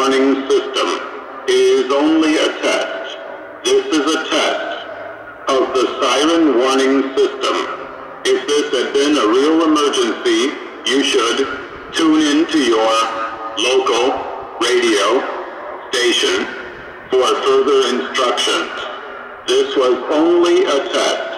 Warning System is only a test. This is a test of the Siren Warning System. If this had been a real emergency, you should tune into your local radio station for further instructions. This was only a test.